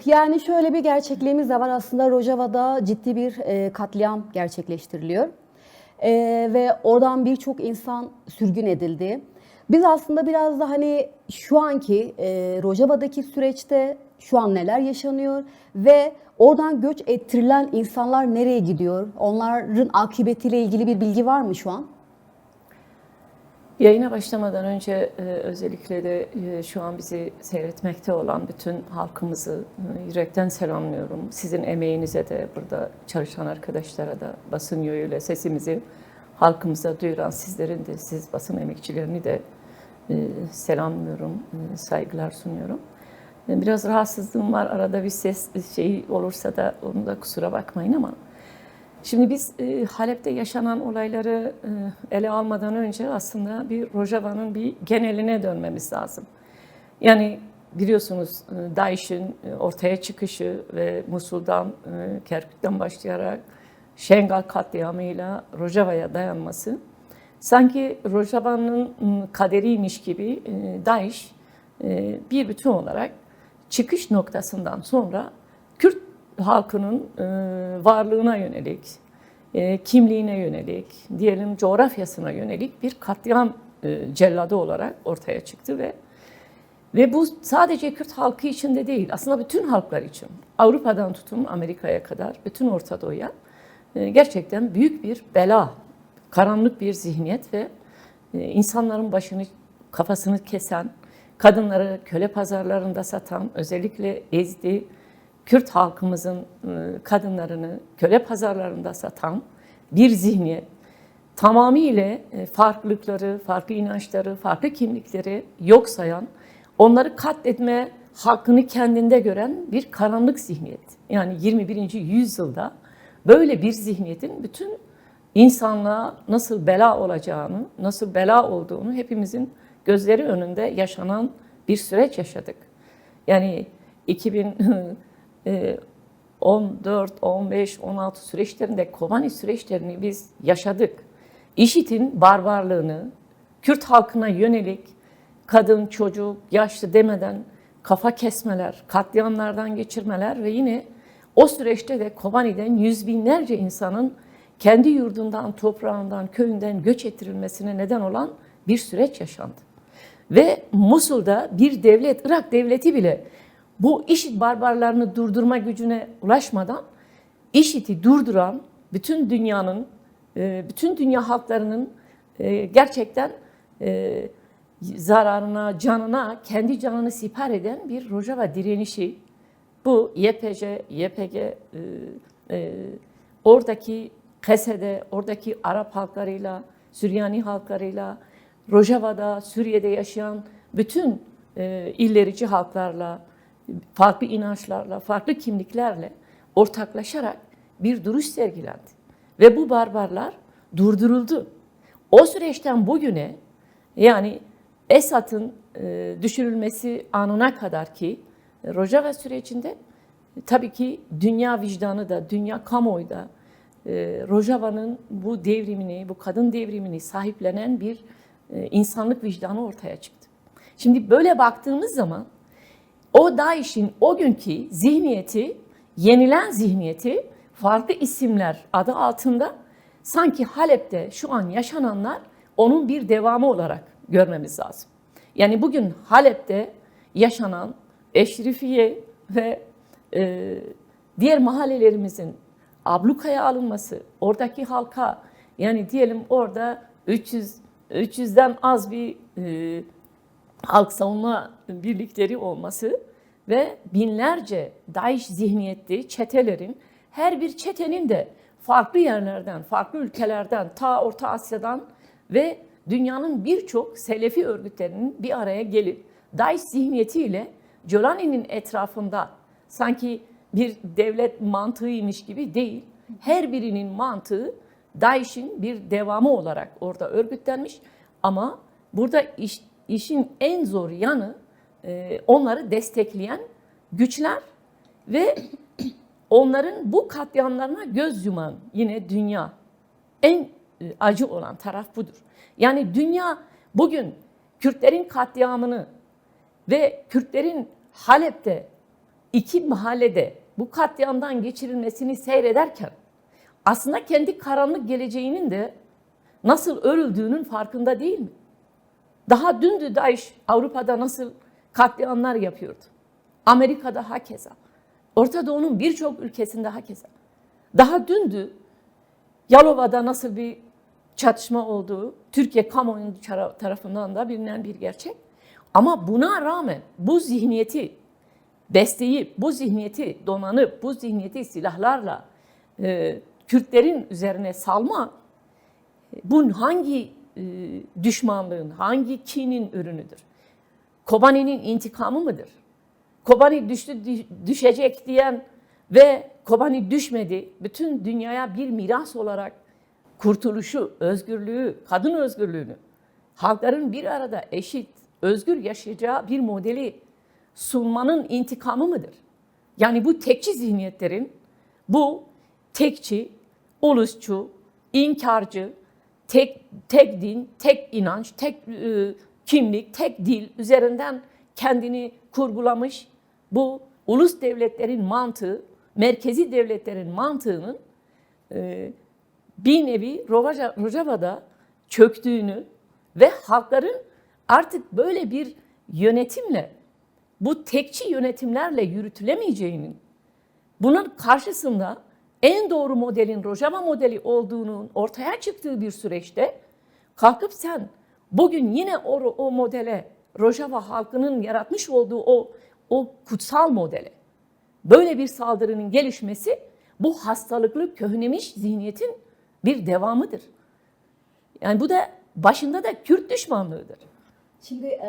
Yani şöyle bir gerçekliğimiz de var. Aslında Rojava'da ciddi bir katliam gerçekleştiriliyor. Ve oradan birçok insan sürgün edildi. Biz aslında biraz da hani şu anki Rojava'daki süreçte şu an neler yaşanıyor ve oradan göç ettirilen insanlar nereye gidiyor? Onların akıbetiyle ilgili bir bilgi var mı şu an? Yayına başlamadan önce özellikle de şu an bizi seyretmekte olan bütün halkımızı yürekten selamlıyorum. Sizin emeğinize de burada çalışan arkadaşlara da basın yoluyla sesimizi halkımıza duyuran sizlerin de siz basın emekçilerini de selamlıyorum, saygılar sunuyorum. Biraz rahatsızlığım var, arada bir ses şeyi olursa da onu da kusura bakmayın ama şimdi biz Halep'te yaşanan olayları ele almadan önce aslında bir Rojava'nın bir geneline dönmemiz lazım. Yani biliyorsunuz DAEŞ'in ortaya çıkışı ve Musul'dan, Kerkük'ten başlayarak Şengal katliamıyla Rojava'ya dayanması sanki Rojava'nın kaderiymiş gibi DAEŞ bir bütün olarak çıkış noktasından sonra Kürt halkının varlığına yönelik, kimliğine yönelik, diyelim coğrafyasına yönelik bir katliam celladı olarak ortaya çıktı ve bu sadece Kürt halkı için de değil, aslında bütün halklar için, Avrupa'dan tutun Amerika'ya kadar, bütün Orta Doğu'ya gerçekten büyük bir bela, karanlık bir zihniyet ve insanların başını, kafasını kesen, kadınları köle pazarlarında satan, özellikle ezdi, Kürt halkımızın kadınlarını köle pazarlarında satan bir zihniyet, tamamıyla farklılıkları, farklı inançları, farklı kimlikleri yok sayan, onları katletme hakkını kendinde gören bir karanlık zihniyet. Yani 21. yüzyılda böyle bir zihniyetin bütün insanlığa nasıl bela olacağını, nasıl bela olduğunu hepimizin gözleri önünde yaşanan bir süreç yaşadık. Yani 2014, 15, 16 süreçlerinde Kobani süreçlerini biz yaşadık. IŞİD'in barbarlığını, Kürt halkına yönelik kadın, çocuk, yaşlı demeden kafa kesmeler, katliamlardan geçirmeler ve yine o süreçte de Kobani'den yüz binlerce insanın kendi yurdundan, toprağından, köyünden göç ettirilmesine neden olan bir süreç yaşandı. Ve Musul'da bir devlet, Irak devleti bile bu IŞİD barbarlarını durdurma gücüne ulaşmadan IŞİD'i durduran bütün dünyanın, bütün dünya halklarının gerçekten zararına, canına, kendi canını siper eden bir Rojava direnişi. Bu YPG, oradaki Kese'de, oradaki Arap halklarıyla, Süryani halklarıyla, Rojava'da, Suriye'de yaşayan bütün illerici halklarla, farklı inançlarla, farklı kimliklerle ortaklaşarak bir duruş sergilendi. Ve bu barbarlar durduruldu. O süreçten bugüne, yani Esad'ın düşürülmesi anına kadar ki Rojava sürecinde tabii ki dünya vicdanı da, dünya kamuoyu da Rojava'nın bu devrimini, bu kadın devrimini sahiplenen bir insanlık vicdanı ortaya çıktı. Şimdi böyle baktığımız zaman o DAEŞ'in o günkü zihniyeti, yenilen zihniyeti farklı isimler adı altında sanki Halep'te şu an yaşananlar onun bir devamı olarak görmemiz lazım. Yani bugün Halep'te yaşanan Eşrifiye ve diğer mahallelerimizin ablukaya alınması, oradaki halka yani diyelim orada 300'den az bir halk savunma birlikleri olması ve binlerce DAEŞ zihniyetli çetelerin, her bir çetenin de farklı yerlerden, farklı ülkelerden, ta Orta Asya'dan ve dünyanın birçok Selefi örgütlerinin bir araya gelip DAEŞ zihniyetiyle Jolani'nin etrafında sanki bir devlet mantığıymış gibi değil, her birinin mantığı DAEŞ'in bir devamı olarak orada örgütlenmiş ama burada işin en zor yanı onları destekleyen güçler ve onların bu katliamlarına göz yuman yine dünya. En acı olan taraf budur. Yani dünya bugün Kürtlerin katliamını ve Kürtlerin Halep'te iki mahallede bu katliamdan geçirilmesini seyrederken aslında kendi karanlık geleceğinin de nasıl örüldüğünün farkında değil mi? Daha dündü DAEŞ Avrupa'da nasıl katliamlar yapıyordu. Amerika'da hakeza. Orta Doğu'nun birçok ülkesinde hakeza. Daha dündü Yalova'da nasıl bir çatışma olduğu Türkiye kamuoyu tarafından da bilinen bir gerçek. Ama buna rağmen bu zihniyeti besleyip, bu zihniyeti donanıp, bu zihniyeti silahlarla Kürtlerin üzerine salma, bunun hangi düşmanlığın, hangi kinin ürünüdür? Kobani'nin intikamı mıdır? Kobani düştü, düşecek diyen ve Kobani düşmedi, bütün dünyaya bir miras olarak kurtuluşu, özgürlüğü, kadın özgürlüğünü, halkların bir arada eşit, özgür yaşayacağı bir modeli sunmanın intikamı mıdır? Yani bu tekçi zihniyetlerin, bu tekçi, ulusçu, inkarcı, tek din, tek inanç, tek kimlik, tek dil üzerinden kendini kurgulamış bu ulus devletlerin mantığı, merkezi devletlerin mantığının bir nevi Rojava'da çöktüğünü ve halkların artık böyle bir yönetimle, bu tekçi yönetimlerle yürütülemeyeceğinin, bunun karşısında en doğru modelin Rojava modeli olduğunun ortaya çıktığı bir süreçte kalkıp sen bugün yine o modele, Rojava halkının yaratmış olduğu o kutsal modele böyle bir saldırının gelişmesi bu hastalıklı köhnemiş zihniyetin bir devamıdır. Yani bu da başında da Kürt düşmanlığıdır. Şimdi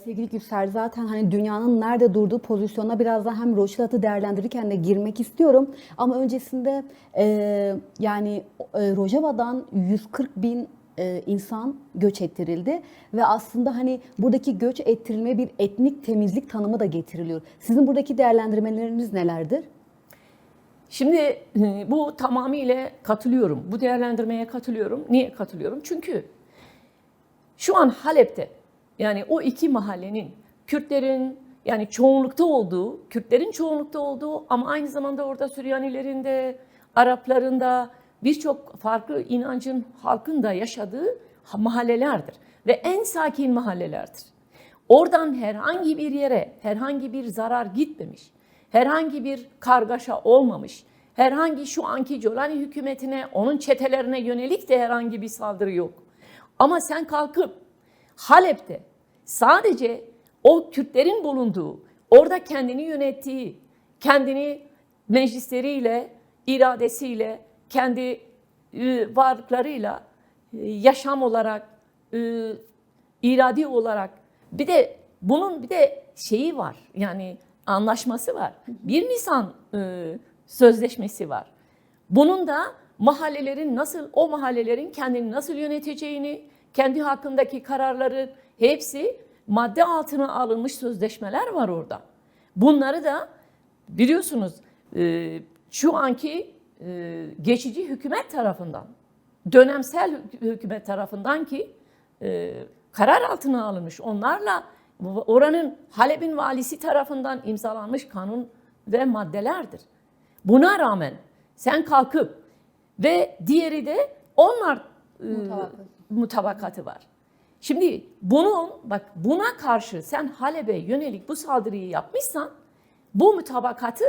sevgili Gülser, zaten hani dünyanın nerede durduğu pozisyona biraz daha hem Rojava'yı değerlendirirken de girmek istiyorum. Ama öncesinde yani Rojava'dan 140 bin insan göç ettirildi ve aslında hani buradaki göç ettirilme bir etnik temizlik tanımı da getiriliyor. Sizin buradaki değerlendirmeleriniz nelerdir? Şimdi bu tamamıyla katılıyorum. Bu değerlendirmeye katılıyorum. Niye katılıyorum? Çünkü şu an Halep'te yani o iki mahallenin Kürtlerin yani Kürtlerin çoğunlukta olduğu ama aynı zamanda orada Süryanilerin de, Arapların da birçok farklı inancın halkın da yaşadığı mahallelerdir. Ve en sakin mahallelerdir. Oradan herhangi bir yere herhangi bir zarar gitmemiş, herhangi bir kargaşa olmamış, herhangi şu anki Jolani hükümetine, onun çetelerine yönelik de herhangi bir saldırı yok. Ama sen kalkıp Halep'te sadece o Kürtlerin bulunduğu, orada kendini yönettiği, kendini meclisleriyle, iradesiyle, kendi varlıklarıyla yaşam olarak, iradi olarak bir de bunun bir de şeyi var yani anlaşması var. 1 Nisan sözleşmesi var. Bunun da o mahallelerin kendini nasıl yöneteceğini, kendi hakkındaki kararları hepsi madde altına alınmış sözleşmeler var orada. Bunları da biliyorsunuz şu anki geçici hükümet tarafından, dönemsel hükümet tarafından ki karar altına alınmış. Onlarla oranın Halep'in valisi tarafından imzalanmış kanun ve maddelerdir. Buna rağmen sen kalkıp ve diğeri de onlar mutabakatı var. Şimdi buna karşı sen Halep'e yönelik bu saldırıyı yapmışsan bu mutabakatı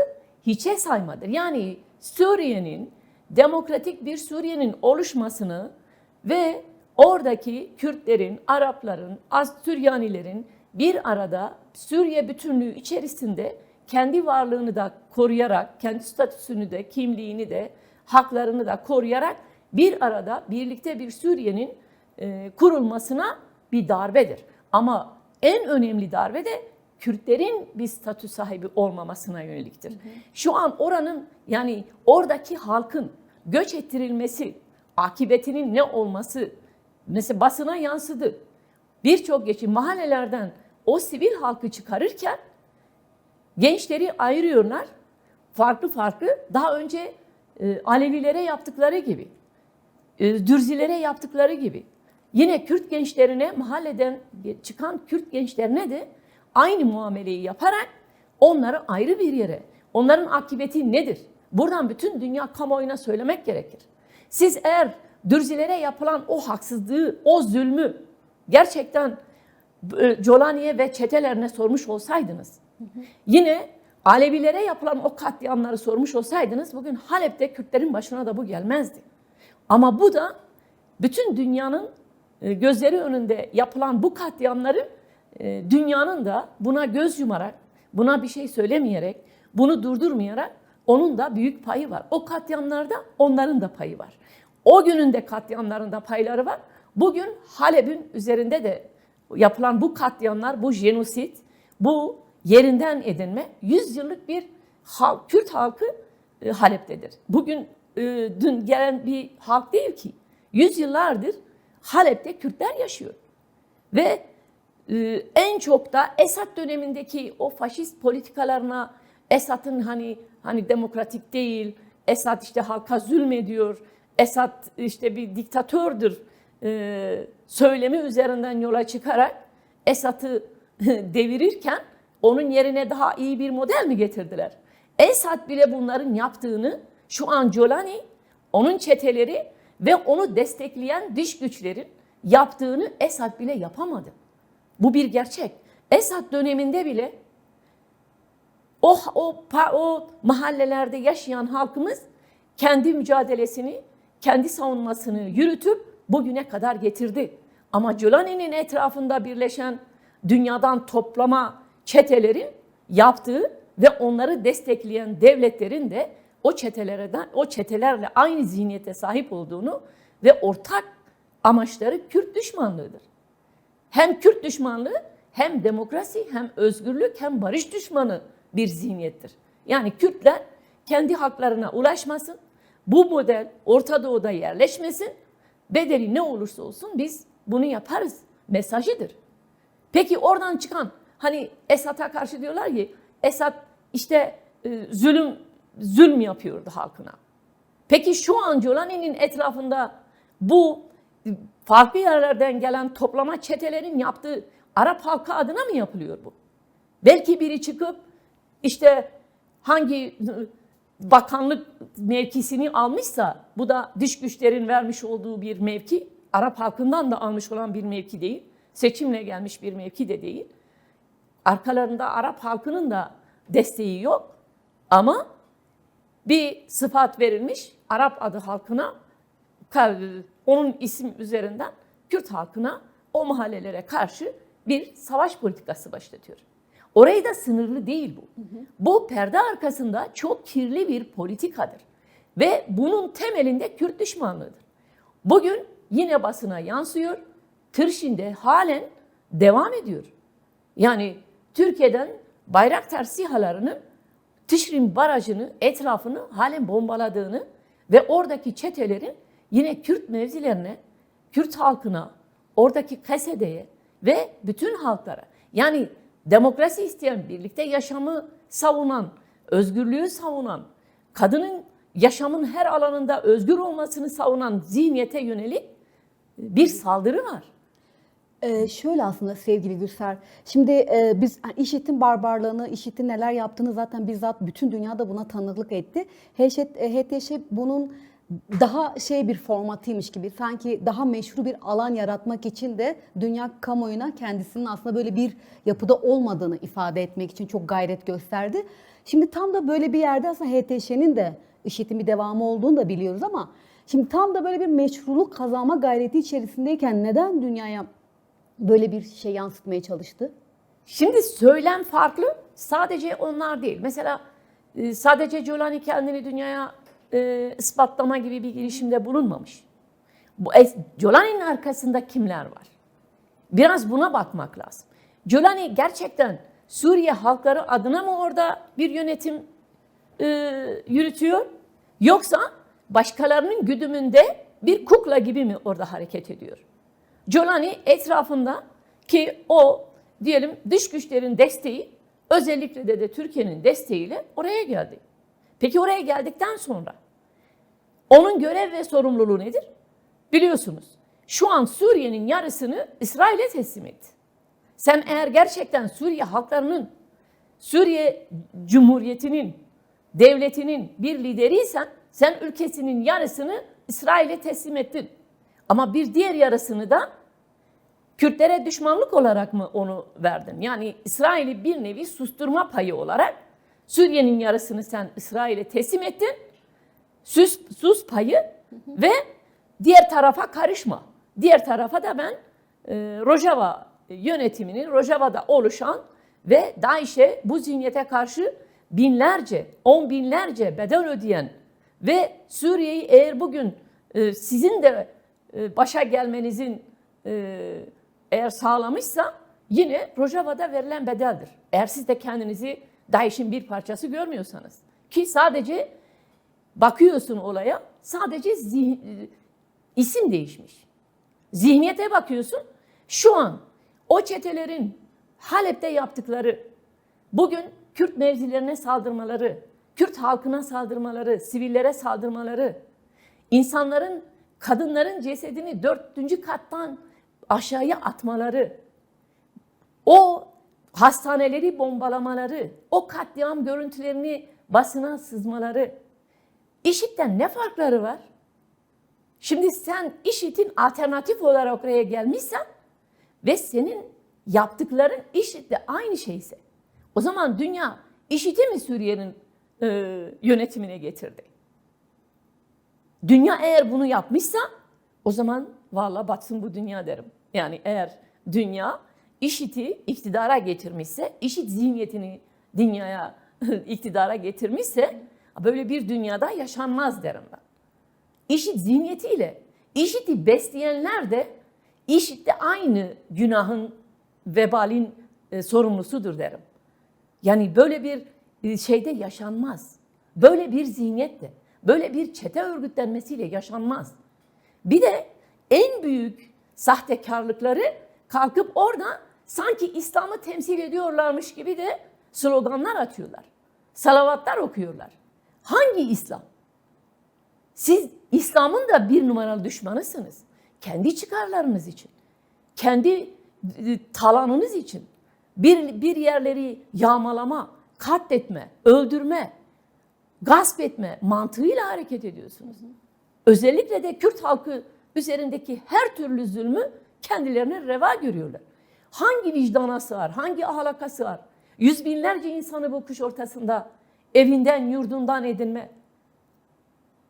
hiçe saymadır. Yani Suriye'nin, demokratik bir Suriye'nin oluşmasını ve oradaki Kürtlerin, Arapların, Süryanilerin bir arada Suriye bütünlüğü içerisinde kendi varlığını da koruyarak, kendi statüsünü de, kimliğini de, haklarını da koruyarak bir arada birlikte bir Suriye'nin kurulmasına bir darbedir. Ama en önemli darbe de Kürtlerin bir statü sahibi olmamasına yöneliktir. Şu an oranın yani oradaki halkın göç ettirilmesi, akıbetinin ne olması mesela basına yansıdı. Birçok mahallelerden o sivil halkı çıkarırken gençleri ayırıyorlar. Farklı daha önce Alevilere yaptıkları gibi, Dürzilere yaptıkları gibi. Yine Kürt gençlerine, mahalleden çıkan Kürt gençlerine de aynı muameleyi yaparak onları ayrı bir yere, onların akıbeti nedir? Buradan bütün dünya kamuoyuna söylemek gerekir. Siz eğer Dürzilere yapılan o haksızlığı, o zulmü gerçekten Jolani'ye ve çetelerine sormuş olsaydınız, yine Alevilere yapılan o katliamları sormuş olsaydınız, bugün Halep'te Kürtlerin başına da bu gelmezdi. Ama bu da bütün dünyanın gözleri önünde yapılan bu katliamları dünyanın da buna göz yumarak, buna bir şey söylemeyerek, bunu durdurmayarak onun da büyük payı var. O katliamlarda onların da payı var. O günün de katliamlarında payları var. Bugün Halep'in üzerinde de yapılan bu katliamlar, bu jenosit, bu yerinden edinme 100 yıllık bir Kürt halkı Halep'tedir. Bugün dün gelen bir halk değil ki. 100 yıllardır Halep'te Kürtler yaşıyor. Ve en çok da Esad dönemindeki o faşist politikalarına, Esad'ın hani demokratik değil, Esad işte halka zulmediyor, Esad işte bir diktatördür söylemi üzerinden yola çıkarak Esad'ı devirirken onun yerine daha iyi bir model mi getirdiler? Esad bile bunların yaptığını şu an Jolani, onun çeteleri ve onu destekleyen dış güçlerin yaptığını Esad bile yapamadı. Bu bir gerçek. Esad döneminde bile o mahallelerde yaşayan halkımız kendi mücadelesini, kendi savunmasını yürütüp bugüne kadar getirdi. Ama Jolani'nin etrafında birleşen dünyadan toplama çetelerin yaptığı ve onları destekleyen devletlerin de o çetelerle aynı zihniyete sahip olduğunu ve ortak amaçları Kürt düşmanlığıdır. Hem Kürt düşmanlığı, hem demokrasi, hem özgürlük, hem barış düşmanı bir zihniyettir. Yani Kürtler kendi haklarına ulaşmasın, bu model Orta Doğu'da yerleşmesin, bedeli ne olursa olsun biz bunu yaparız mesajıdır. Peki oradan çıkan, hani Esad'a karşı diyorlar ki Esad işte zulüm yapıyordu halkına. Peki şu an Jolani'nin etrafında bu farklı yerlerden gelen toplama çetelerin yaptığı Arap halkı adına mı yapılıyor bu? Belki biri çıkıp işte hangi bakanlık mevkisini almışsa, bu da dış güçlerin vermiş olduğu bir mevki, Arap halkından da almış olan bir mevki değil, seçimle gelmiş bir mevki de değil. Arkalarında Arap halkının da desteği yok ama bir sıfat verilmiş Arap adı halkına, onun isim üzerinden Kürt halkına, o mahallelere karşı bir savaş politikası başlatıyor. Orayı da sınırlı değil bu. Bu perde arkasında çok kirli bir politikadır. Ve bunun temelinde Kürt düşmanlığıdır. Bugün yine basına yansıyor. Tırşin'de halen devam ediyor. Yani Türkiye'den Bayraktar SİHA'larının Tişrin Barajı'nı, etrafını halen bombaladığını ve oradaki çetelerin yine Kürt mevzilerine, Kürt halkına, oradaki Kesede'ye ve bütün halklara, yani demokrasi isteyen, birlikte yaşamı savunan, özgürlüğü savunan, kadının yaşamın her alanında özgür olmasını savunan zihniyete yönelik bir saldırı var. Şöyle aslında sevgili Gülser, şimdi biz IŞİD'in barbarlığını, IŞİD'in neler yaptığını zaten bizzat bütün dünyada buna tanıklık etti. HTŞ bunun daha bir formatıymış gibi, sanki daha meşru bir alan yaratmak için de dünya kamuoyuna kendisinin aslında böyle bir yapıda olmadığını ifade etmek için çok gayret gösterdi. Şimdi tam da böyle bir yerde aslında HTŞ'nin de IŞİD'in bir devamı olduğunu da biliyoruz ama şimdi tam da böyle bir meşruluk kazanma gayreti içerisindeyken neden dünyaya böyle bir şey yansıtmaya çalıştı? Şimdi söylem farklı, sadece onlar değil. Mesela sadece Jolani kendini dünyaya ispatlama gibi bir girişimde bulunmamış. Jolani'nin arkasında kimler var? Biraz buna bakmak lazım. Jolani gerçekten Suriye halkları adına mı orada bir yönetim yürütüyor? Yoksa başkalarının güdümünde bir kukla gibi mi orada hareket ediyor? Jolani etrafında ki o diyelim dış güçlerin desteği, özellikle de Türkiye'nin desteğiyle oraya geldi. Peki oraya geldikten sonra onun görev ve sorumluluğu nedir? Biliyorsunuz şu an Suriye'nin yarısını İsrail'e teslim etti. Sen eğer gerçekten Suriye halklarının Suriye Cumhuriyeti'nin, devletinin bir lideriysen sen ülkesinin yarısını İsrail'e teslim ettin. Ama bir diğer yarısını da Kürtlere düşmanlık olarak mı onu verdin? Yani İsrail'i bir nevi susturma payı olarak Suriye'nin yarısını sen İsrail'e teslim ettin. Sus payı ve diğer tarafa karışma. Diğer tarafa da ben Rojava yönetiminin, Rojava'da oluşan ve DAEŞ'e bu zihniyete karşı binlerce, on binlerce bedel ödeyen ve Suriye'yi eğer bugün sizin de başa gelmenizin eğer sağlamışsa yine Rojava'da verilen bedeldir. Eğer siz de kendinizi DAEŞ'in bir parçası görmüyorsanız. Ki sadece bakıyorsun olaya, sadece isim değişmiş. Zihniyete bakıyorsun, şu an o çetelerin Halep'te yaptıkları, bugün Kürt mevzilerine saldırmaları, Kürt halkına saldırmaları, sivillere saldırmaları, insanların, kadınların cesedini 4. kattan aşağıya atmaları, o hastaneleri bombalamaları, o katliam görüntülerini basına sızmaları, IŞİD'den ne farkları var? Şimdi sen IŞİD'in alternatif olarak oraya gelmişsen ve senin yaptıkların IŞİD'le aynı şeyse, o zaman dünya IŞİD'i mi Suriye'nin yönetimine getirdi? Dünya eğer bunu yapmışsa o zaman vallahi batsın bu dünya derim. Yani eğer dünya IŞİD'i iktidara getirmişse, IŞİD zihniyetini dünyaya iktidara getirmişse böyle bir dünyada yaşanmaz derim ben. IŞİD zihniyetiyle IŞİD'i besleyenler de IŞİD'de aynı günahın, vebalin sorumlusudur derim. Yani böyle bir şeyde yaşanmaz. Böyle bir zihniyetle, böyle bir çete örgütlenmesiyle yaşanmaz. Bir de en büyük sahtekarlıkları kalkıp orada sanki İslam'ı temsil ediyorlarmış gibi de sloganlar atıyorlar. Salavatlar okuyorlar. Hangi İslam? Siz İslam'ın da bir numaralı düşmanısınız. Kendi çıkarlarınız için, kendi talanınız için bir yerleri yağmalama, katletme, öldürme, gasp etme mantığıyla hareket ediyorsunuz. Özellikle de Kürt halkı üzerindeki her türlü zulmü kendilerine reva görüyorlar. Hangi vicdana sığar, hangi ahlaka sığar? Yüz binlerce insanı bu kış ortasında evinden, yurdundan edinme,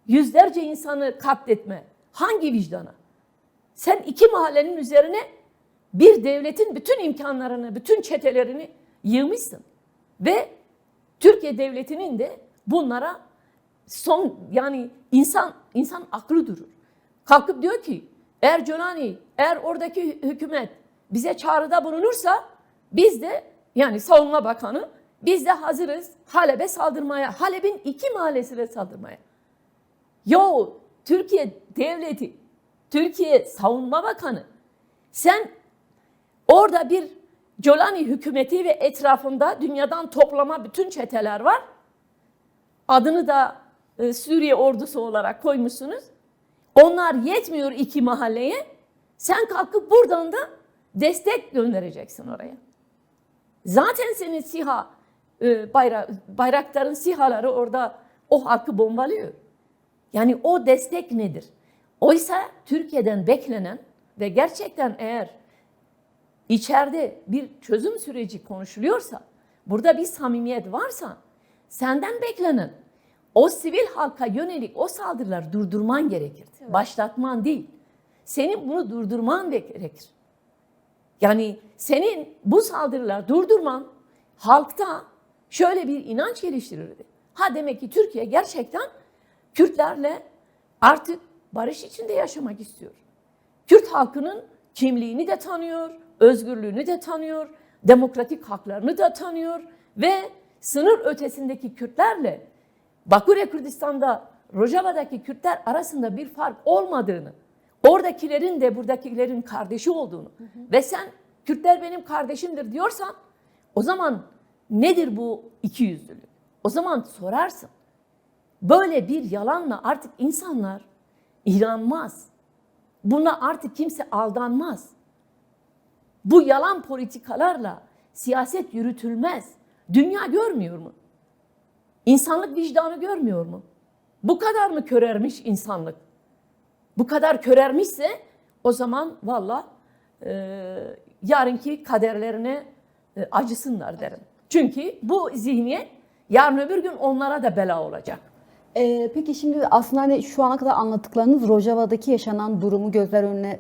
yüzlerce insanı katletme, hangi vicdana? Sen 2 mahallenin üzerine bir devletin bütün imkanlarını, bütün çetelerini yığmışsın. Ve Türkiye devletinin de bunlara yani insan aklı durur. Kalkıp diyor ki eğer Jolani, eğer oradaki hükümet bize çağrıda bulunursa biz de, yani Savunma Bakanı, biz de hazırız Halep'e saldırmaya, Halep'in 2 mahallesine saldırmaya. Yo, Türkiye devleti, Türkiye Savunma Bakanı, sen orada bir Jolani hükümeti ve etrafında dünyadan toplama bütün çeteler var. Adını da Suriye ordusu olarak koymuşsunuz. Onlar yetmiyor 2 mahalleye. Sen kalkıp buradan da destek göndereceksin oraya. Zaten senin SİHA, Bayraktar'ın SİHA'ları orada o halkı bombalıyor. Yani o destek nedir? Oysa Türkiye'den beklenen ve gerçekten eğer içeride bir çözüm süreci konuşuluyorsa, burada bir samimiyet varsa, senden beklenen o sivil halka yönelik o saldırıları durdurman gerekir. Evet. Başlatman değil. Senin bunu durdurman gerekir. Yani senin bu saldırıları durdurman halkta şöyle bir inanç geliştirirdi. Ha, demek ki Türkiye gerçekten Kürtlerle artık barış içinde yaşamak istiyor. Kürt halkının kimliğini de tanıyor, özgürlüğünü de tanıyor, demokratik haklarını da tanıyor ve sınır ötesindeki Kürtlerle Baküre Kürdistan'da Rojava'daki Kürtler arasında bir fark olmadığını, oradakilerin de buradakilerin kardeşi olduğunu ve sen Kürtler benim kardeşimdir diyorsan o zaman nedir bu ikiyüzlülük? O zaman sorarsın. Böyle bir yalanla artık insanlar inanmaz. Buna artık kimse aldanmaz. Bu yalan politikalarla siyaset yürütülmez. Dünya görmüyor mu? İnsanlık vicdanı görmüyor mu? Bu kadar mı körermiş insanlık? Bu kadar körermişse o zaman valla yarınki kaderlerine acısınlar derim. Çünkü bu zihniyet yarın öbür gün onlara da bela olacak. Peki şimdi aslında hani şu ana kadar anlattıklarınız Rojava'daki yaşanan durumu gözler önüne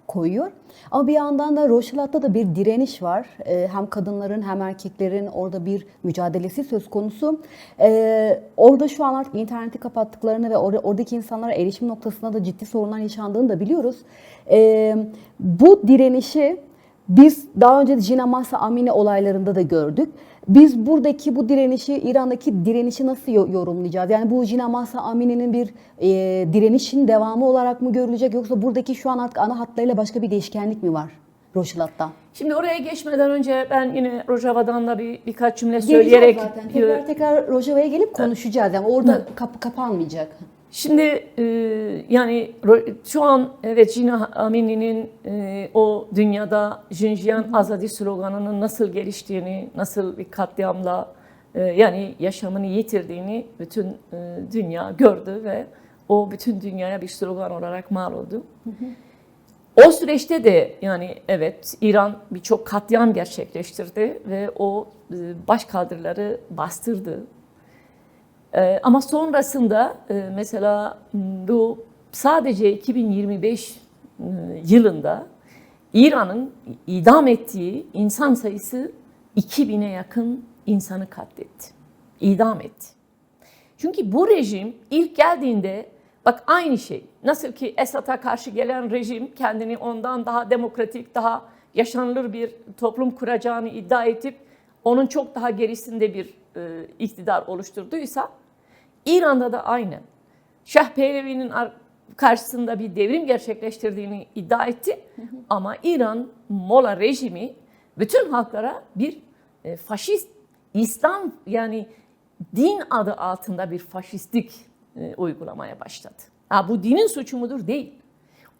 koyuyor. Ama bir yandan da Rojava'da da bir direniş var. Hem kadınların hem erkeklerin orada bir mücadelesi söz konusu. Orada şu an artık interneti kapattıklarını ve oradaki insanlara erişim noktasında da ciddi sorunlar yaşandığını da biliyoruz. Bu direnişi biz daha önce Jina Mahsa Amini olaylarında da gördük. Biz buradaki bu direnişi, İran'daki direnişi nasıl yorumlayacağız? Yani bu Jina Mahsa Amini'nin bir direnişin devamı olarak mı görülecek, yoksa buradaki şu an artık ana hatlarıyla başka bir değişkenlik mi var Rojava'da? Şimdi oraya geçmeden önce ben yine Rojava'dan da birkaç cümle söyleyerek... Zaten. Tekrar Rojava'ya gelip konuşacağız. Yani orada kapanmayacak. Şimdi yani şu an evet Jina Amini'nin o dünyada Jinjiyan Azadi sloganının nasıl geliştiğini, nasıl bir katliamla yani yaşamını yitirdiğini bütün dünya gördü ve o bütün dünyaya bir slogan olarak mal oldu. O süreçte de yani evet İran birçok katliam gerçekleştirdi ve o başkaldırıları bastırdı. Ama sonrasında mesela bu sadece 2025 yılında İran'ın idam ettiği insan sayısı 2000'e yakın insanı katletti. İdam etti. Çünkü bu rejim ilk geldiğinde bak aynı şey. Nasıl ki Esad'a karşı gelen rejim kendini ondan daha demokratik, daha yaşanılır bir toplum kuracağını iddia edip onun çok daha gerisinde bir iktidar oluşturduysa İran'da da aynı. Şah Pehlevi'nin karşısında bir devrim gerçekleştirdiğini iddia etti. Ama İran Molla rejimi bütün halklara bir faşist İslam yani din adı altında bir faşistlik uygulamaya başladı. Bu dinin suçu mudur? Değil.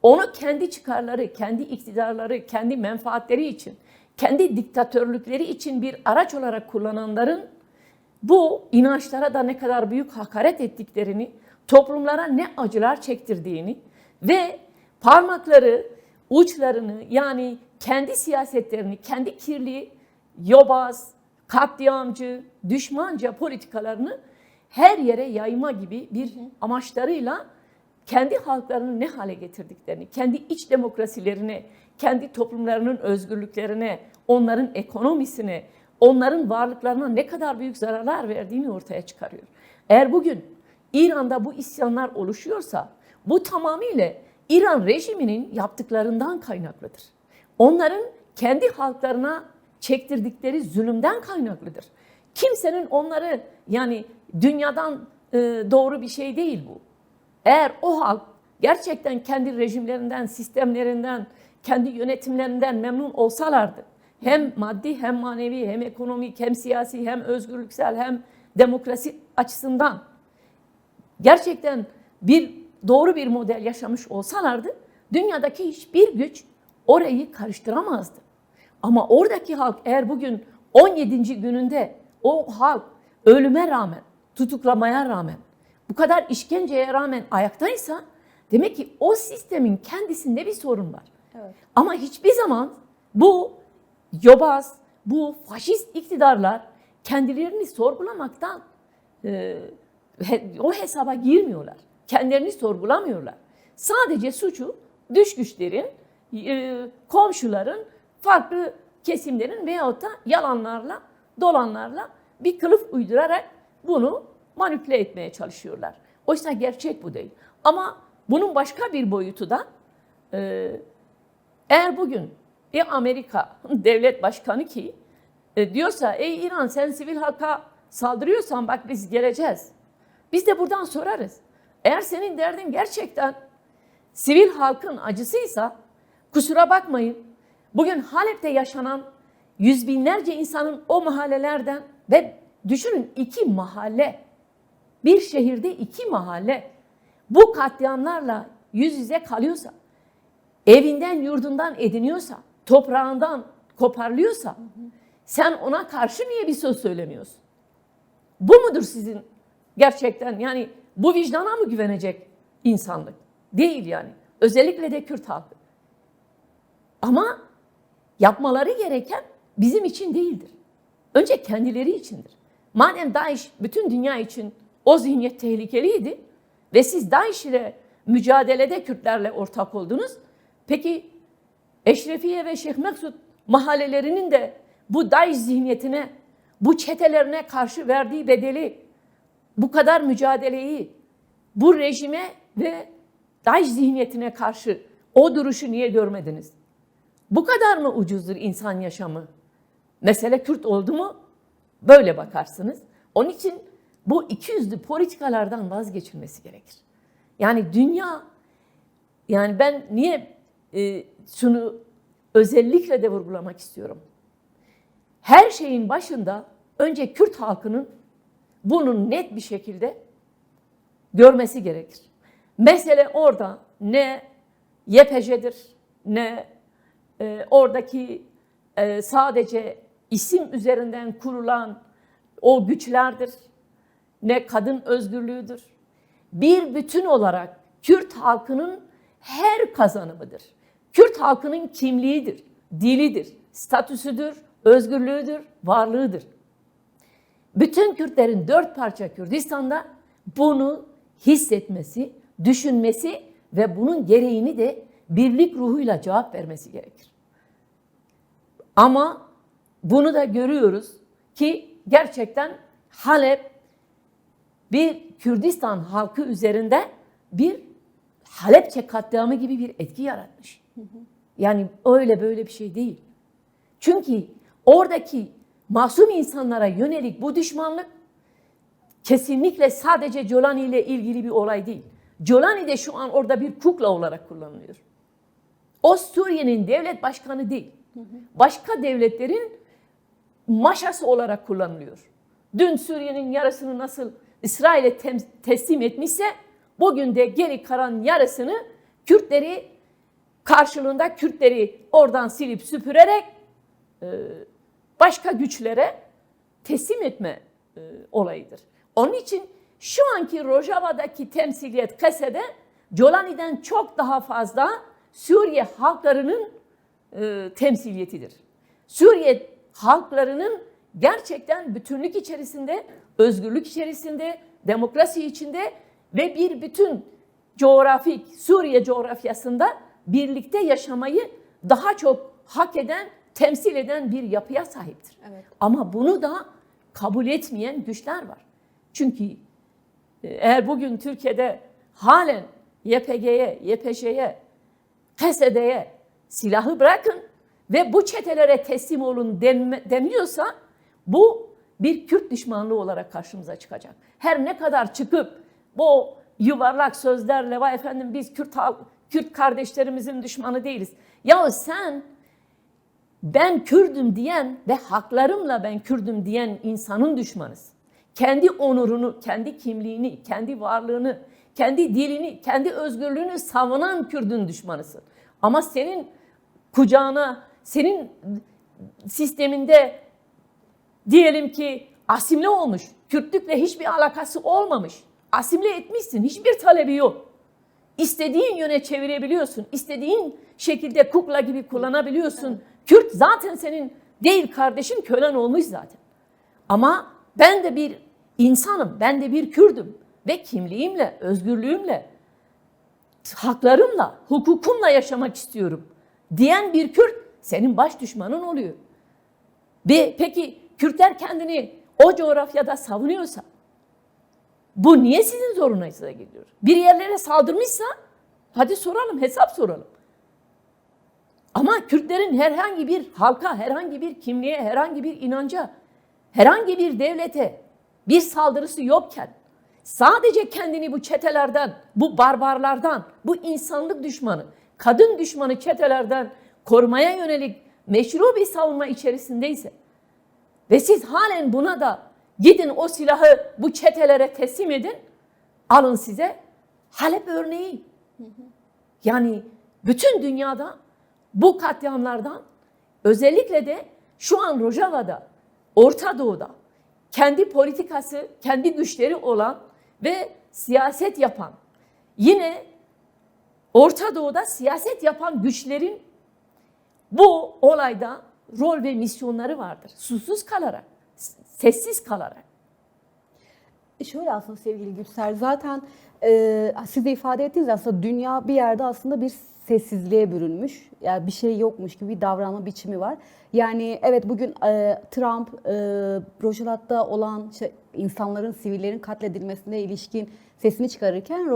Onu kendi çıkarları, kendi iktidarları, kendi menfaatleri için, kendi diktatörlükleri için bir araç olarak kullananların bu inançlara da ne kadar büyük hakaret ettiklerini, toplumlara ne acılar çektirdiğini ve parmakları, uçlarını yani kendi siyasetlerini, kendi kirli, yobaz, katliamcı, düşmanca politikalarını her yere yayma gibi bir amaçlarıyla kendi halklarını ne hale getirdiklerini, kendi iç demokrasilerine, kendi toplumlarının özgürlüklerine, onların ekonomisine, onların varlıklarına ne kadar büyük zararlar verdiğini ortaya çıkarıyor. Eğer bugün İran'da bu isyanlar oluşuyorsa bu tamamıyla İran rejiminin yaptıklarından kaynaklıdır. Onların kendi halklarına çektirdikleri zulümden kaynaklıdır. Kimsenin onları yani dünyadan doğru bir şey değil bu. Eğer o halk gerçekten kendi rejimlerinden, sistemlerinden, kendi yönetimlerinden memnun olsalardı, hem maddi hem manevi hem ekonomik hem siyasi hem özgürlüksel hem demokrasi açısından gerçekten doğru bir model yaşamış olsalardı dünyadaki hiçbir güç orayı karıştıramazdı. Ama oradaki halk eğer bugün 17. gününde o halk ölüme rağmen, tutuklamaya rağmen, bu kadar işkenceye rağmen ayaktaysa demek ki o sistemin kendisinde bir sorun var. Evet. Ama hiçbir zaman bu yobaz, bu faşist iktidarlar kendilerini sorgulamaktan o hesaba girmiyorlar. Kendilerini sorgulamıyorlar. Sadece suçu dış güçlerin, komşuların, farklı kesimlerin veyahut da yalanlarla, dolanlarla bir kılıf uydurarak bunu manipüle etmeye çalışıyorlar. Oysa gerçek bu değil. Ama bunun başka bir boyutu da eğer bugün Amerika devlet başkanı ki diyorsa ey İran sen sivil halka saldırıyorsan bak biz geleceğiz. Biz de buradan sorarız. Eğer senin derdin gerçekten sivil halkın acısıysa kusura bakmayın. Bugün Halep'te yaşanan yüz binlerce insanın o mahallelerden ve düşünün 2 mahalle, bir şehirde 2 mahalle bu katliamlarla yüz yüze kalıyorsa, evinden yurdundan ediniyorsa, toprağından koparılıyorsa, Sen ona karşı niye bir söz söylemiyorsun? Bu mudur sizin gerçekten, yani bu vicdana mı güvenecek insanlık? Değil yani. Özellikle de Kürt halkı. Ama yapmaları gereken bizim için değildir. Önce kendileri içindir. Madem DAEŞ bütün dünya için o zihniyet tehlikeliydi ve siz DAEŞ ile mücadelede Kürtlerle ortak oldunuz. Peki Eşrefiye ve Şeyh Meksut mahallelerinin de bu DAEŞ zihniyetine, bu çetelerine karşı verdiği bedeli, bu kadar mücadeleyi, bu rejime ve DAEŞ zihniyetine karşı o duruşu niye görmediniz? Bu kadar mı ucuzdur insan yaşamı? Mesele Kürt oldu mu böyle bakarsınız. Onun için bu ikiyüzlü politikalardan vazgeçilmesi gerekir. Yani dünya, yani ben niye şunu özellikle de vurgulamak istiyorum. Her şeyin başında önce Kürt halkının bunu net bir şekilde görmesi gerekir. Mesele orada ne YPJ'dir, ne oradaki sadece isim üzerinden kurulan o güçlerdir, ne kadın özgürlüğüdür. Bir bütün olarak Kürt halkının her kazanımıdır. Kürt halkının kimliğidir, dilidir, statüsüdür, özgürlüğüdür, varlığıdır. Bütün Kürtlerin 4 parça Kürdistan'da bunu hissetmesi, düşünmesi ve bunun gereğini de birlik ruhuyla cevap vermesi gerekir. Ama bunu da görüyoruz ki gerçekten Halep bir Kürdistan halkı üzerinde bir Halepçe katliamı gibi bir etki yaratmış. Yani öyle böyle bir şey değil. Çünkü oradaki masum insanlara yönelik bu düşmanlık kesinlikle sadece Jolani ile ilgili bir olay değil. Jolani de şu an orada bir kukla olarak kullanılıyor. O Suriye'nin devlet başkanı değil. Başka devletlerin maşası olarak kullanılıyor. Dün Suriye'nin yarısını nasıl İsrail'e teslim etmişse bugün de geri kalan yarısını Kürtleri karşılığında Kürtleri oradan silip süpürerek başka güçlere teslim etme olayıdır. Onun için şu anki Rojava'daki temsiliyet Kase'de Jolani'den çok daha fazla Suriye halklarının temsiliyetidir. Suriye halklarının gerçekten bütünlük içerisinde, özgürlük içerisinde, demokrasi içinde ve bir bütün coğrafik Suriye coğrafyasında birlikte yaşamayı daha çok hak eden, temsil eden bir yapıya sahiptir. Evet. Ama bunu da kabul etmeyen güçler var. Çünkü eğer bugün Türkiye'de halen YPG'ye, YPŞ'ye, KSD'ye silahı bırakın ve bu çetelere teslim olun deniliyorsa bu bir Kürt düşmanlığı olarak karşımıza çıkacak. Her ne kadar çıkıp bu yuvarlak sözlerle vay efendim biz Kürt kardeşlerimizin düşmanı değiliz. Ya sen ben Kürdüm diyen ve haklarımla ben Kürdüm diyen insanın düşmanısın. Kendi onurunu, kendi kimliğini, kendi varlığını, kendi dilini, kendi özgürlüğünü savunan Kürdün düşmanısın. Ama senin kucağına, senin sisteminde diyelim ki asimle olmuş, Kürtlükle hiçbir alakası olmamış, asimle etmişsin, hiçbir talebi yok. İstediğin yöne çevirebiliyorsun, istediğin şekilde kukla gibi kullanabiliyorsun. Evet. Kürt zaten senin değil kardeşin, kölen olmuş zaten. Ama ben de bir insanım, ben de bir Kürdüm ve kimliğimle, özgürlüğümle, haklarımla, hukukumla yaşamak istiyorum diyen bir Kürt senin baş düşmanın oluyor. Peki Kürtler kendini o coğrafyada savunuyorsa bu niye sizin zorunuza gidiyor? Bir yerlere saldırmışsa hadi soralım, hesap soralım. Ama Kürtlerin herhangi bir halka, herhangi bir kimliğe, herhangi bir inanca, herhangi bir devlete bir saldırısı yokken sadece kendini bu çetelerden, bu barbarlardan, bu insanlık düşmanı, kadın düşmanı çetelerden korumaya yönelik meşru bir savunma içerisindeyse ve siz halen buna da gidin o silahı bu çetelere teslim edin, alın size Halep örneği. Yani bütün dünyada bu katliamlardan özellikle de şu an Rojava'da, Orta Doğu'da kendi politikası, kendi güçleri olan ve siyaset yapan, yine Orta Doğu'da siyaset yapan güçlerin bu olayda rol ve misyonları vardır. Susuz kalarak, sessiz kalarak. Şöyle aslında sevgili Gülser, zaten siz de ifade ettiniz aslında dünya bir yerde aslında bir sessizliğe bürünmüş. Yani bir şey yokmuş gibi bir davranma biçimi var. Yani evet, bugün Trump Rojava'da olan insanların, sivillerin katledilmesine ilişkin sesini çıkarırken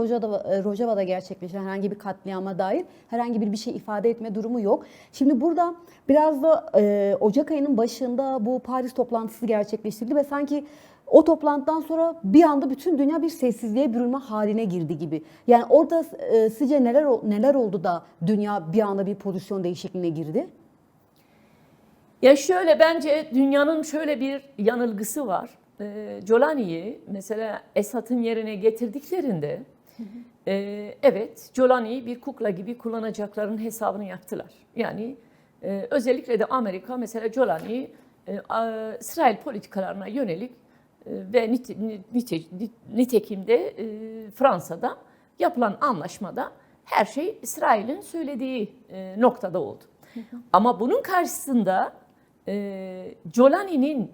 Rojava'da gerçekleşen herhangi bir katliama dair herhangi bir şey ifade etme durumu yok. Şimdi burada biraz da Ocak ayının başında bu Paris toplantısı gerçekleştirildi ve sanki o toplantıdan sonra bir anda bütün dünya bir sessizliğe bürünme haline girdi gibi. Yani orada sizce neler oldu da dünya bir anda bir pozisyon değişikliğine girdi? Ya şöyle, bence dünyanın şöyle bir yanılgısı var. Jolani'yi mesela Esad'ın yerine getirdiklerinde evet, Jolani'yi bir kukla gibi kullanacaklarının hesabını yaptılar. Yani özellikle de Amerika mesela Jolani'yi İsrail politikalarına yönelik ve nitekim de Fransa'da yapılan anlaşmada her şey İsrail'in söylediği noktada oldu. Ama bunun karşısında Jolani'nin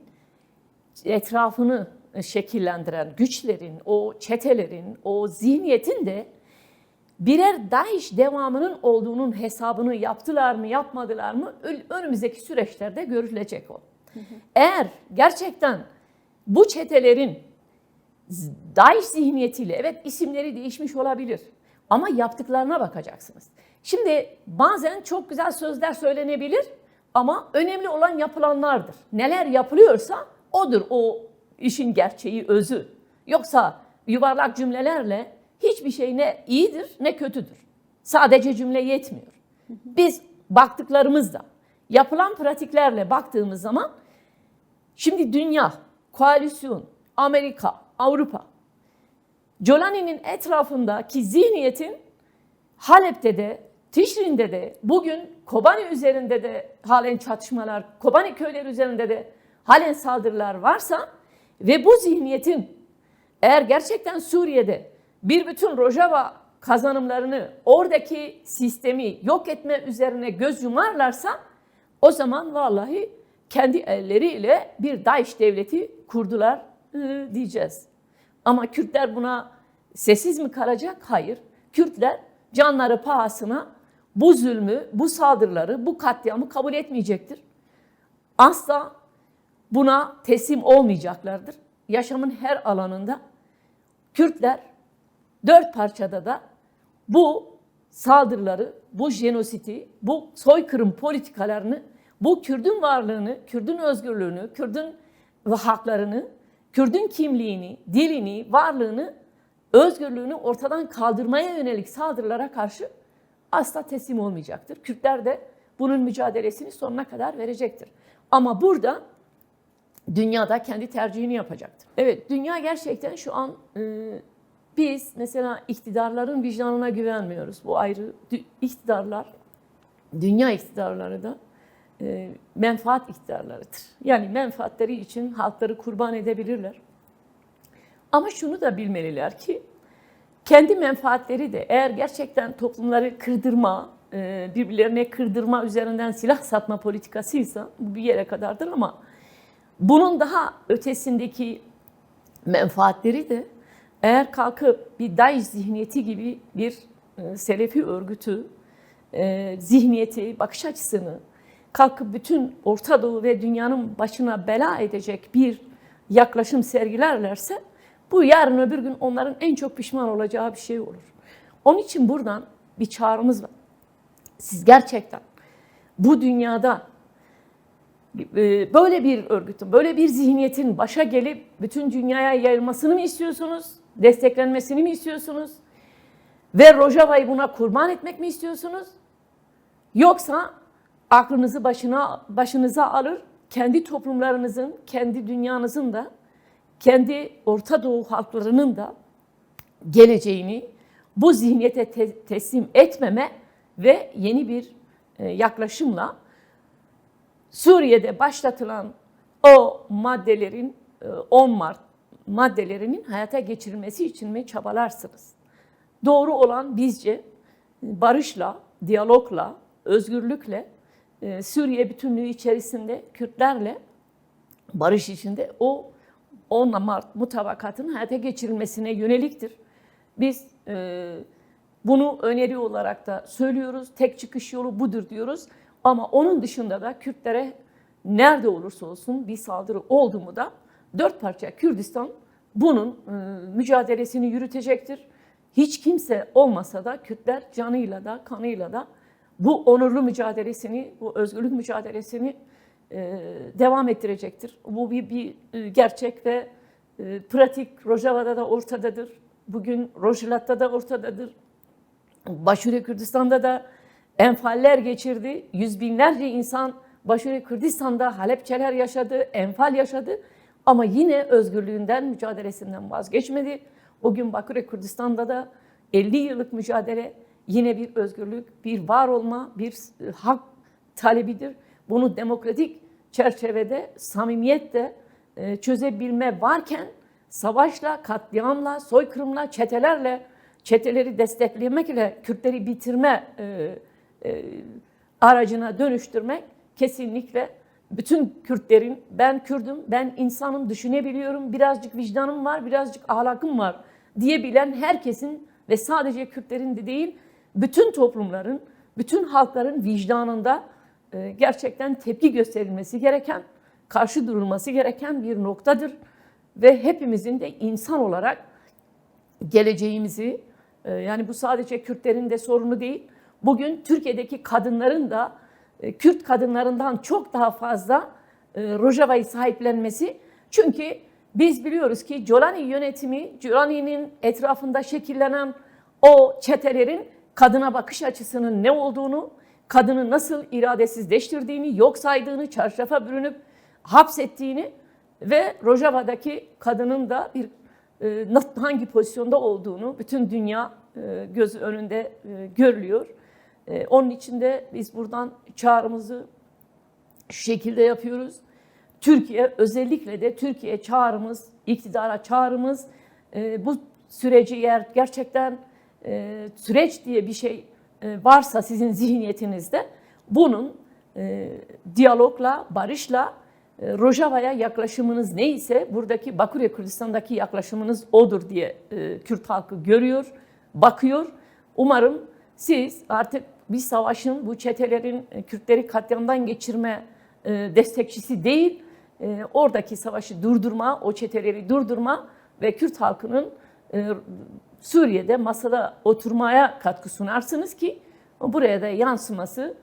etrafını şekillendiren güçlerin, o çetelerin, o zihniyetin de birer DAEŞ devamının olduğunun hesabını yaptılar mı, yapmadılar mı önümüzdeki süreçlerde görülecek o. Eğer gerçekten bu çetelerin DAEŞ zihniyetiyle, evet isimleri değişmiş olabilir ama yaptıklarına bakacaksınız. Şimdi bazen çok güzel sözler söylenebilir ama önemli olan yapılanlardır. Neler yapılıyorsa odur o işin gerçeği, özü. Yoksa yuvarlak cümlelerle hiçbir şey ne iyidir ne kötüdür. Sadece cümle yetmiyor. Biz baktıklarımızda, yapılan pratiklerle baktığımız zaman şimdi dünya, koalisyon, Amerika, Avrupa, Jolani'nin etrafındaki zihniyetin Halep'te de, Tişrin'de de, bugün Kobani üzerinde de halen çatışmalar, Kobani köyleri üzerinde de halen saldırılar varsa ve bu zihniyetin eğer gerçekten Suriye'de bir bütün Rojava kazanımlarını, oradaki sistemi yok etme üzerine göz yumarlarsa o zaman vallahi kendi elleriyle bir DAEŞ devleti kurdular diyeceğiz. Ama Kürtler buna sessiz mi kalacak? Hayır. Kürtler canları pahasına bu zulmü, bu saldırıları, bu katliamı kabul etmeyecektir. Asla buna teslim olmayacaklardır. Yaşamın her alanında Kürtler dört parçada da bu saldırıları, bu jenositi, bu soykırım politikalarını, bu Kürdün varlığını, Kürdün özgürlüğünü, Kürdün haklarını, Kürdün kimliğini, dilini, varlığını, özgürlüğünü ortadan kaldırmaya yönelik saldırılara karşı asla teslim olmayacaktır. Kürtler de bunun mücadelesini sonuna kadar verecektir. Ama burada dünyada kendi tercihini yapacaktır. Evet, dünya gerçekten şu an biz mesela iktidarların vicdanına güvenmiyoruz. Bu ayrı. İktidarlar, dünya iktidarları da menfaat iktidarlarıdır. Yani menfaatleri için halkları kurban edebilirler. Ama şunu da bilmeliler ki kendi menfaatleri de eğer gerçekten toplumları kırdırma, birbirlerine kırdırma üzerinden silah satma politikasıysa bu bir yere kadardır ama bunun daha ötesindeki menfaatleri de eğer kalkıp bir DAEŞ zihniyeti gibi bir Selefi örgütü zihniyeti, bakış açısını kalkıp bütün Orta Doğu ve dünyanın başına bela edecek bir yaklaşım sergilerlerse bu yarın öbür gün onların en çok pişman olacağı bir şey olur. Onun için buradan bir çağrımız var. Siz gerçekten bu dünyada böyle bir örgütün, böyle bir zihniyetin başa gelip bütün dünyaya yayılmasını mı istiyorsunuz? Desteklenmesini mi istiyorsunuz? Ve Rojava'yı buna kurban etmek mi istiyorsunuz? Yoksa aklınızı başınıza alır, kendi toplumlarınızın, kendi dünyanızın da, kendi Orta Doğu halklarının da geleceğini bu zihniyete teslim etmeme ve yeni bir yaklaşımla Suriye'de başlatılan o maddelerin 10 Mart maddelerinin hayata geçirilmesi için mi çabalarsınız? Doğru olan bizce barışla, diyalogla, özgürlükle, Suriye bütünlüğü içerisinde Kürtlerle barış içinde o 10 Mart mutabakatının hayata geçirilmesine yöneliktir. Biz bunu öneri olarak da söylüyoruz. Tek çıkış yolu budur diyoruz. Ama onun dışında da Kürtlere nerede olursa olsun bir saldırı oldu mu da dört parça Kürdistan bunun mücadelesini yürütecektir. Hiç kimse olmasa da Kürtler canıyla da kanıyla da bu onurlu mücadelesini, bu özgürlük mücadelesini devam ettirecektir. Bu bir gerçek ve pratik Rojava'da da ortadadır. Bugün Rojhilat'ta da ortadadır. Başuri Kürdistan'da da enfaller geçirdi. Yüz binlerce insan Başuri Kürdistan'da Halepçeler yaşadı, enfal yaşadı. Ama yine özgürlüğünden, mücadelesinden vazgeçmedi. O gün Baküre Kürdistan'da da 50 yıllık mücadele yine bir özgürlük, bir var olma, bir hak talebidir. Bunu demokratik çerçevede, samimiyetle çözebilme varken savaşla, katliamla, soykırımla, çeteleri desteklemekle Kürtleri bitirme aracına dönüştürmek kesinlikle bütün Kürtlerin ben Kürdüm, ben insanım, düşünebiliyorum, birazcık vicdanım var, birazcık ahlakım var diyebilen herkesin ve sadece Kürtlerin de değil, bütün toplumların, bütün halkların vicdanında gerçekten tepki gösterilmesi gereken, karşı durulması gereken bir noktadır. Ve hepimizin de insan olarak geleceğimizi, yani bu sadece Kürtlerin de sorunu değil, bugün Türkiye'deki kadınların da Kürt kadınlarından çok daha fazla Rojava'yı sahiplenmesi. Çünkü biz biliyoruz ki Jolani yönetimi, Jolani'nin etrafında şekillenen o çetelerin kadına bakış açısının ne olduğunu, kadını nasıl iradesizleştirdiğini, yok saydığını, çarşafa bürünüp hapsettiğini ve Rojava'daki kadının da bir hangi pozisyonda olduğunu bütün dünya gözü önünde görülüyor. Onun için de biz buradan çağrımızı şu şekilde yapıyoruz. Türkiye, özellikle de Türkiye çağrımız, iktidara çağrımız, bu süreci eğer gerçekten süreç diye bir şey varsa sizin zihniyetinizde bunun diyalogla, barışla, Rojava'ya yaklaşımınız neyse buradaki Baküre Kürdistan'daki yaklaşımınız odur diye Kürt halkı görüyor, bakıyor. Umarım siz artık bir savaşın, bu çetelerin Kürtleri katliamdan geçirme destekçisi değil, oradaki savaşı durdurma, o çeteleri durdurma ve Kürt halkının Suriye'de masada oturmaya katkı sunarsınız ki buraya da yansıması,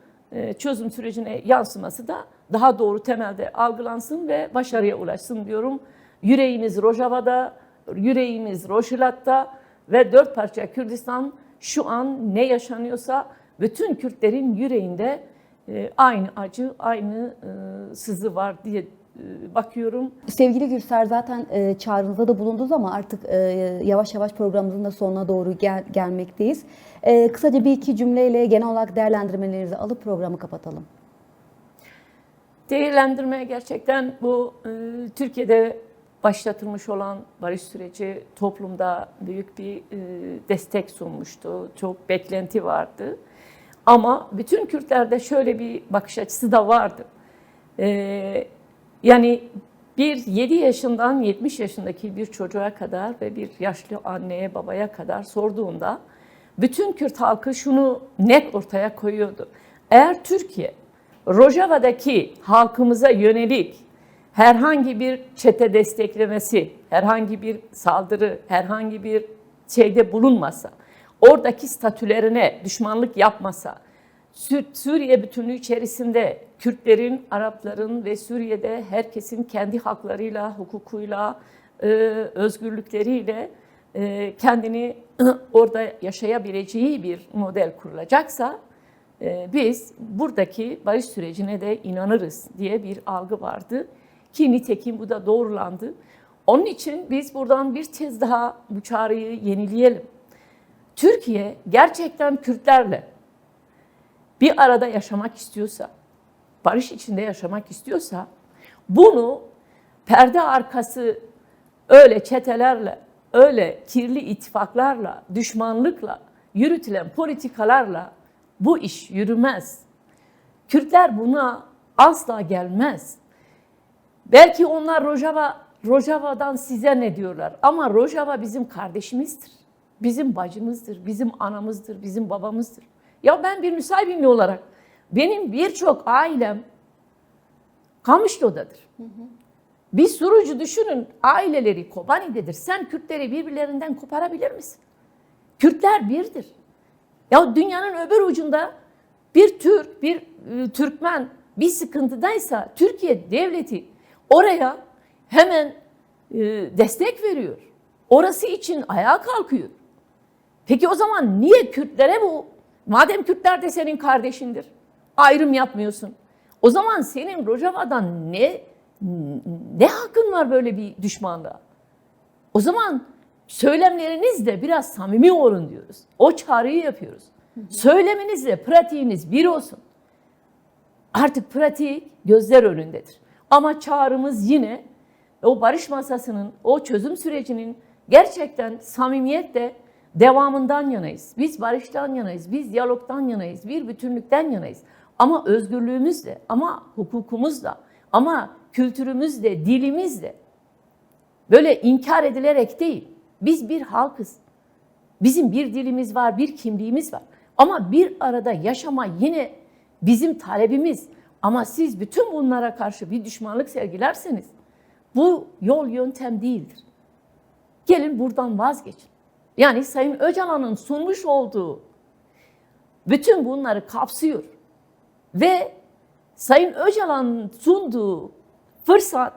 çözüm sürecine yansıması da daha doğru temelde algılansın ve başarıya ulaşsın diyorum. Yüreğimiz Rojava'da, yüreğimiz Rojhilat'ta ve dört parça Kürdistan şu an ne yaşanıyorsa bütün Kürtlerin yüreğinde aynı acı, aynı sızı var diye bakıyorum. Sevgili Gülser, zaten çağrınızda da bulundunuz ama artık yavaş yavaş programımızın da sonuna doğru gelmekteyiz. Kısaca bir iki cümleyle genel olarak değerlendirmelerinizi alıp programı kapatalım. Değerlendirme gerçekten bu Türkiye'de başlatılmış olan barış süreci toplumda büyük bir destek sunmuştu. Çok beklenti vardı. Ama bütün Kürtlerde şöyle bir bakış açısı da vardı. Yani bir 7 yaşından 70 yaşındaki bir çocuğa kadar ve bir yaşlı anneye babaya kadar sorduğunda bütün Kürt halkı şunu net ortaya koyuyordu. Eğer Türkiye Rojava'daki halkımıza yönelik herhangi bir çete desteklemesi, herhangi bir saldırı, herhangi bir şeyde bulunmasa, oradaki statülerine düşmanlık yapmasa, Suriye bütünlüğü içerisinde Kürtlerin, Arapların ve Suriye'de herkesin kendi haklarıyla, hukukuyla, özgürlükleriyle kendini orada yaşayabileceği bir model kurulacaksa biz buradaki barış sürecine de inanırız diye bir algı vardı ki nitekim bu da doğrulandı. Onun için biz buradan bir kez daha bu çağrıyı yenileyelim. Türkiye gerçekten Kürtlerle bir arada yaşamak istiyorsa, barış içinde yaşamak istiyorsa bunu perde arkası öyle çetelerle, öyle kirli ittifaklarla, düşmanlıkla yürütülen politikalarla bu iş yürümez. Kürtler buna asla gelmez. Belki onlar Rojava'dan size ne diyorlar? Ama Rojava bizim kardeşimizdir. Bizim bacımızdır, bizim anamızdır, bizim babamızdır. Ya ben bir Nusaybinli olarak benim birçok ailem Kamışlı'dadır. Bir Surucu düşünün, aileleri Kobani'dedir. Sen Kürtleri birbirlerinden koparabilir misin? Kürtler birdir. Ya dünyanın öbür ucunda bir Türk, bir Türkmen bir sıkıntıdaysa Türkiye devleti oraya hemen destek veriyor. Orası için ayağa kalkıyor. Peki o zaman niye Kürtlere bu? Madem Kürtler de senin kardeşindir, ayrım yapmıyorsun. O zaman senin Rojava'dan ne hakkın var böyle bir düşmanda? O zaman söylemlerinizle biraz samimi olun diyoruz. O çağrıyı yapıyoruz. Söyleminizle pratiğiniz bir olsun. Artık pratik gözler önündedir. Ama çağrımız yine o barış masasının, o çözüm sürecinin gerçekten samimiyetle devamından yanayız. Biz barıştan yanayız, biz diyalogtan yanayız, bir bütünlükten yanayız. Ama özgürlüğümüzle, ama hukukumuzla, ama kültürümüzle, dilimizle böyle inkar edilerek değil. Biz bir halkız. Bizim bir dilimiz var, bir kimliğimiz var. Ama bir arada yaşama yine bizim talebimiz. Ama siz bütün bunlara karşı bir düşmanlık sergilerseniz bu yol yöntem değildir. Gelin buradan vazgeçin. Yani Sayın Öcalan'ın sunmuş olduğu bütün bunları kapsıyor. Ve Sayın Öcalan'ın sunduğu fırsat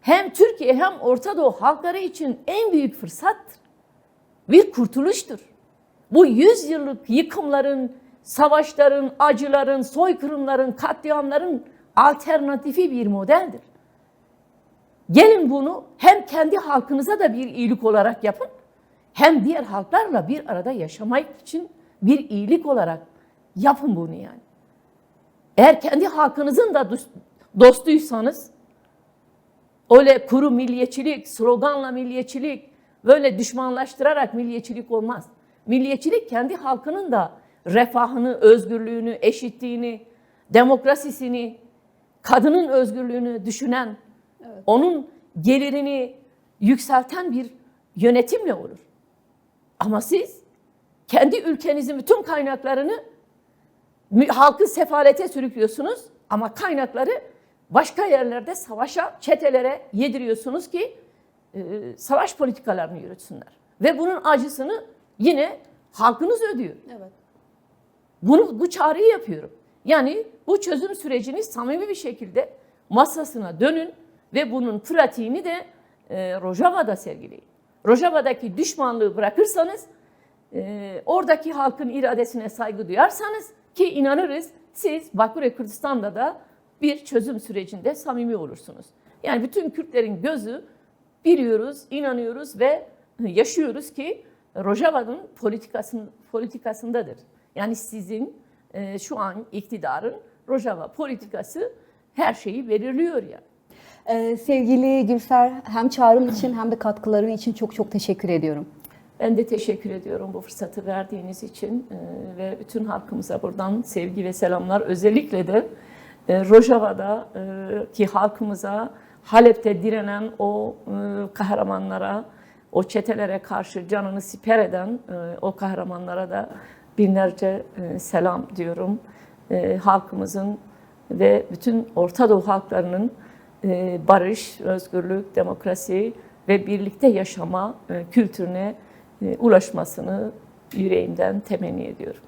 hem Türkiye hem Orta Doğu halkları için en büyük fırsattır. Bir kurtuluştur. Bu 100 yıllık yıkımların, savaşların, acıların, soykırımların, katliamların alternatifi bir modeldir. Gelin bunu hem kendi halkınıza da bir iyilik olarak yapın, hem diğer halklarla bir arada yaşamak için bir iyilik olarak yapın bunu yani. Eğer kendi halkınızın da dostuysanız, öyle kuru milliyetçilik, sloganla milliyetçilik, böyle düşmanlaştırarak milliyetçilik olmaz. Milliyetçilik kendi halkının da refahını, özgürlüğünü, eşitliğini, demokrasisini, kadının özgürlüğünü düşünen, evet, onun gelirini yükselten bir yönetimle olur. Ama siz kendi ülkenizin bütün kaynaklarını halkı sefalete sürüklüyorsunuz ama kaynakları başka yerlerde savaşa, çetelere yediriyorsunuz ki savaş politikalarını yürütsünler. Ve bunun acısını yine halkınız ödüyor. Evet. Bu çağrıyı yapıyorum. Yani bu çözüm sürecini samimi bir şekilde masasına dönün ve bunun pratiğini de Rojava'da sergileyin. Rojava'daki düşmanlığı bırakırsanız, oradaki halkın iradesine saygı duyarsanız ki inanırız siz Bakure Kürdistan'da da bir çözüm sürecinde samimi olursunuz. Yani bütün Kürtlerin gözü biliyoruz, inanıyoruz ve yaşıyoruz ki Rojava'nın politikasındadır. Yani sizin şu an iktidarın Rojava politikası her şeyi belirliyor yani. Sevgili Gülser, hem çağrım için hem de katkıların için çok çok teşekkür ediyorum. Ben de teşekkür ediyorum bu fırsatı verdiğiniz için ve bütün halkımıza buradan sevgi ve selamlar. Özellikle de Rojava'daki halkımıza, Halep'te direnen o kahramanlara, o çetelere karşı canını siper eden o kahramanlara da binlerce selam diyorum. Halkımızın ve bütün Orta Doğu halklarının barış, özgürlük, demokrasi ve birlikte yaşama kültürüne ulaşmasını yüreğimden temenni ediyorum.